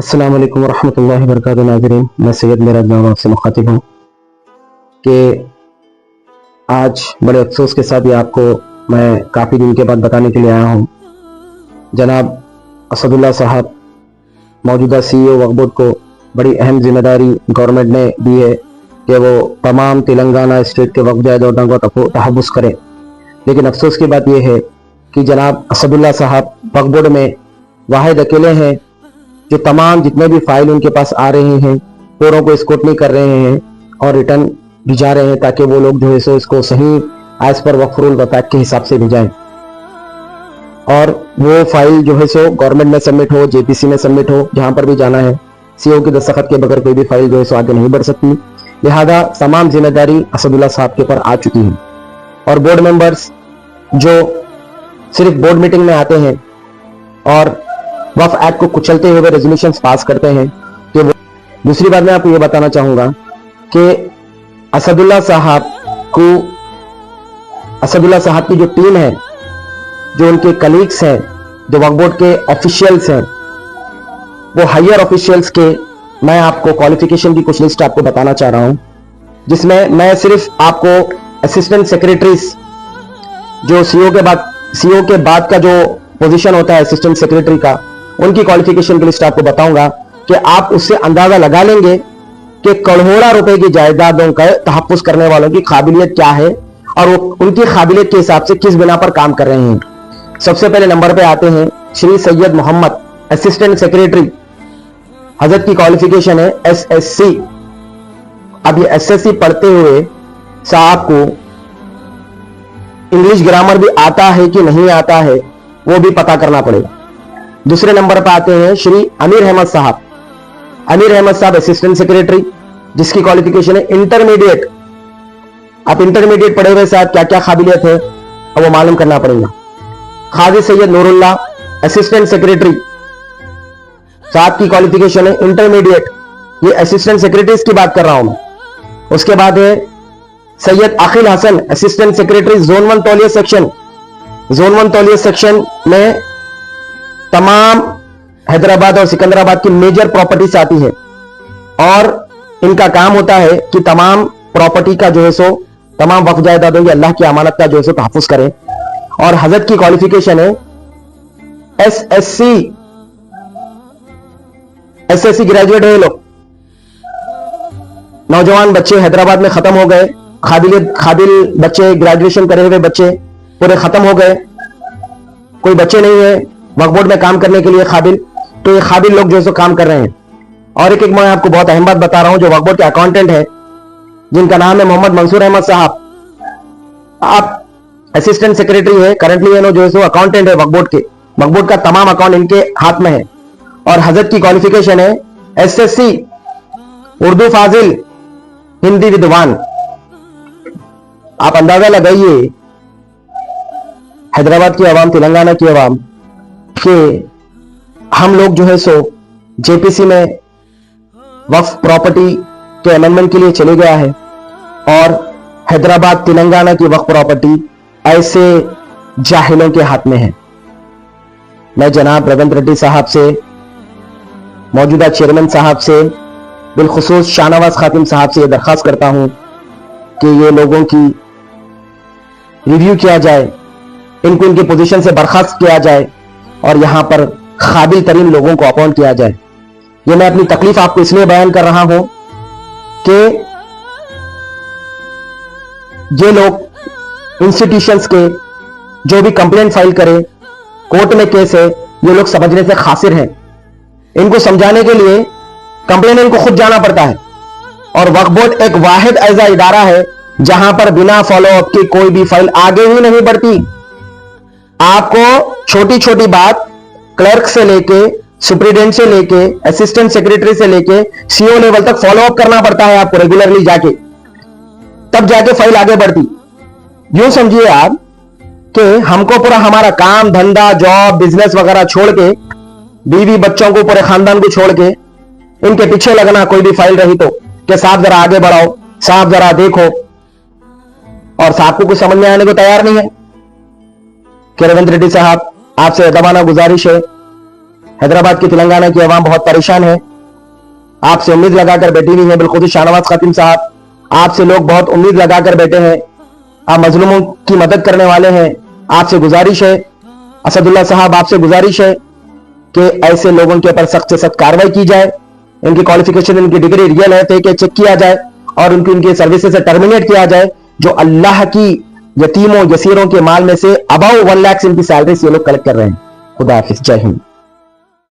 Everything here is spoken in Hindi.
अस्सलाम वालेकुम रहमतुल्लाहि व बरकातुहू। नाज़रीन, मैं सैयद मेराज नाम आपसे मुखातिब हूँ कि आज बड़े अफसोस के साथ ये आपको मैं काफ़ी दिन के बाद बताने के लिए आया हूँ। जनाब असदुल्ला साहब मौजूदा CEO वक्फ बोर्ड को बड़ी अहम जिम्मेदारी गवर्नमेंट ने दी है कि वो तमाम तेलंगाना स्टेट के वक्फ जायदादों को तहफ़्फ़ुज़ करें। लेकिन अफसोस की बात यह है कि जनाब असदुल्ला साहब वक्फ बोर्ड में वाहिद अकेले हैं जो तमाम जितने भी फाइल उनके पास आ रहे हैं पूरों को स्क्रूटनी कर रहे हैं और रिटर्न भिजा रहे हैं ताकि वो लोग जो है सो इसको सही एज पर वक्फ रूल व पैक के हिसाब से भिजाएं और वो फाइल जो है सो गवर्नमेंट में सबमिट हो, JPC में सबमिट हो, जहां पर भी जाना है। CEO की दस्तखत के बगैर कोई भी फाइल जो है सो आगे नहीं बढ़ सकती। लिहाजा तमाम जिम्मेदारी असदुल्ला साहब के ऊपर आ चुकी है और बोर्ड मेंबर्स जो सिर्फ बोर्ड मीटिंग में आते हैं और वक्फ एक्ट को कुचलते हुए रेजोल्यूशंस पास करते हैं कि वो। दूसरी बात मैं आपको ये बताना चाहूंगा कि असदुल्ला साहब की जो टीम है, जो उनके कलीग्स हैं, जो वक्फ बोर्ड के ऑफिशियल्स हैं, वो हायर ऑफिशियल्स के मैं आपको क्वालिफिकेशन की कुछ लिस्ट आपको बताना चाह रहा हूं, जिसमें मैं सिर्फ आपको असिस्टेंट सेक्रेटरीज जो CEO के बाद का जो पोजीशन होता है असिस्टेंट सेक्रेटरी का, उनकी क्वालिफिकेशन की लिस्ट आपको बताऊंगा कि आप उससे अंदाजा लगा लेंगे कि करोड़ों रुपए की जायदादों का तहफ़्फ़ुज़ करने वालों की काबिलियत क्या है और वो उनकी काबिलियत के हिसाब से किस बिना पर काम कर रहे हैं। सबसे पहले नंबर पे आते हैं श्री सैयद मोहम्मद, असिस्टेंट सेक्रेटरी। हजरत की क्वालिफिकेशन है SSC। अब ये SSC पढ़ते हुए साहब को इंग्लिश ग्रामर भी आता है कि नहीं आता है वो भी पता करना पड़ेगा। दूसरे नंबर पर आते हैं श्री अमीर अहमद साहब। अमीर अहमद साहब असिस्टेंट सेक्रेटरी, जिसकी क्वालिफिकेशन है इंटरमीडिएट। आप इंटरमीडिएट पढ़े हुए साहब क्या क्या काबिलियत है अब वो मालूम करना पड़ेगा। खाजी सैयद नूरुल्लाह, असिस्टेंट सेक्रेटरी, साहब की क्वालिफिकेशन है इंटरमीडिएट। ये असिस्टेंट सेक्रेटरीज की बात कर रहा हूं मैं। उसके बाद है सैयद अखिल हसन, असिस्टेंट सेक्रेटरी जोन 1 तौलिया सेक्शन। जोन 1 तौलिया सेक्शन में तमाम हैदराबाद और सिकंदराबाद की मेजर प्रॉपर्टीज आती है और इनका काम होता है कि तमाम प्रॉपर्टी का जो है सो तमाम वक्फ जायदादों की अल्लाह की अमानत का जो है सो तहफ़्फ़ुज़ करें। और हजरत की क्वालिफिकेशन है SSC ग्रेजुएट है। लोग नौजवान बच्चे हैदराबाद में खत्म हो गए, काबिल बच्चे, ग्रेजुएशन करे हुए बच्चे पूरे खत्म हो गए, कोई बच्चे नहीं है वक्फ बोर्ड में काम करने के लिए काबिल, तो ये काबिल लोग जो है सो काम कर रहे हैं। और एक मैं आपको बहुत अहम बात बता रहा हूं, जो वक्फ बोर्ड के अकाउंटेंट है जिनका नाम है मोहम्मद मंसूर अहमद साहब। आप असिस्टेंट सेक्रेटरी है, करंटली जो है सो अकाउंटेंट है वक्फ बोर्ड के। वक्फ बोर्ड का तमाम अकाउंट इनके हाथ में है और हजरत की क्वालिफिकेशन है SSC, उर्दू फाजिल, हिंदी विद्वान। आप अंदाजा लगाइए हैदराबाद की आवाम, तेलंगाना की आवाम, कि हम लोग जो है सो JPC में वक्फ प्रॉपर्टी के अमेंडमेंट के लिए चले गया है और हैदराबाद तेलंगाना की वक्फ प्रॉपर्टी ऐसे जाहिलों के हाथ में है। मैं जनाब रविंद्र रेड्डी साहब से, मौजूदा चेयरमैन साहब से, बिलखुसूस शाहनवाज खातिम साहब से यह दरखास्त करता हूं कि ये लोगों की रिव्यू किया जाए, इनको इनकी पोजीशन से बर्खास्त किया जाए और यहां पर काबिल तरीन लोगों को अपॉइंट किया जाए। यह मैं अपनी तकलीफ आपको इसलिए बयान कर रहा हूं कि ये लोग इंस्टीट्यूशंस के जो भी कंप्लेंट फाइल करें, कोर्ट में केस है, ये लोग समझने से खासिर हैं। इनको समझाने के लिए कंप्लेनेंट को खुद जाना पड़ता है और वक्फ बोर्ड एक वाहिद ऐसा इदारा है जहां पर बिना फॉलोअप के कोई भी फाइल आगे ही नहीं बढ़ती। आपको छोटी छोटी बात क्लर्क से लेके, सुप्रीडेंट से लेके, असिस्टेंट सेक्रेटरी से लेके CEO लेवल तक फॉलोअप करना पड़ता है आपको रेगुलरली जाके, तब जाके फाइल आगे बढ़ती। यूं समझिए आप कि हमको पूरा हमारा काम धंधा, जॉब, बिजनेस वगैरह छोड़ के, बीवी बच्चों को, पूरे खानदान को छोड़ के इनके पीछे लगना, कोई भी फाइल रही तो कि साहब जरा आगे बढ़ाओ, साहब जरा देखो, और साहब को कुछ समझ में आने को तैयार नहीं है कि रविंद्र रेड्डी साहब आपसे दबाना गुजारिश है हैदराबाद की तेलंगाना की आवाम बहुत परेशान है, आपसे उम्मीद लगाकर बैठी हुई है। बिलखुद शाहनवाज खतीम साहब, आपसे लोग बहुत उम्मीद लगाकर बैठे हैं, आप मजलूमों की मदद करने वाले हैं। आपसे गुजारिश है, असदुल्ला साहब आपसे गुजारिश है कि ऐसे लोगों के ऊपर सख्त से सख्त कार्रवाई की जाए, इनकी क्वालिफिकेशन, इनकी डिग्री रियल है तो चेक किया जाए और उनकी सर्विसेज से टर्मिनेट किया जाए। जो अल्लाह की यतीमों यसीरों के माल में से अबाउ 1 लाख इनकी सैलरी ये लोग कलेक्ट कर रहे हैं। खुदा हाफिज, जय हिंद।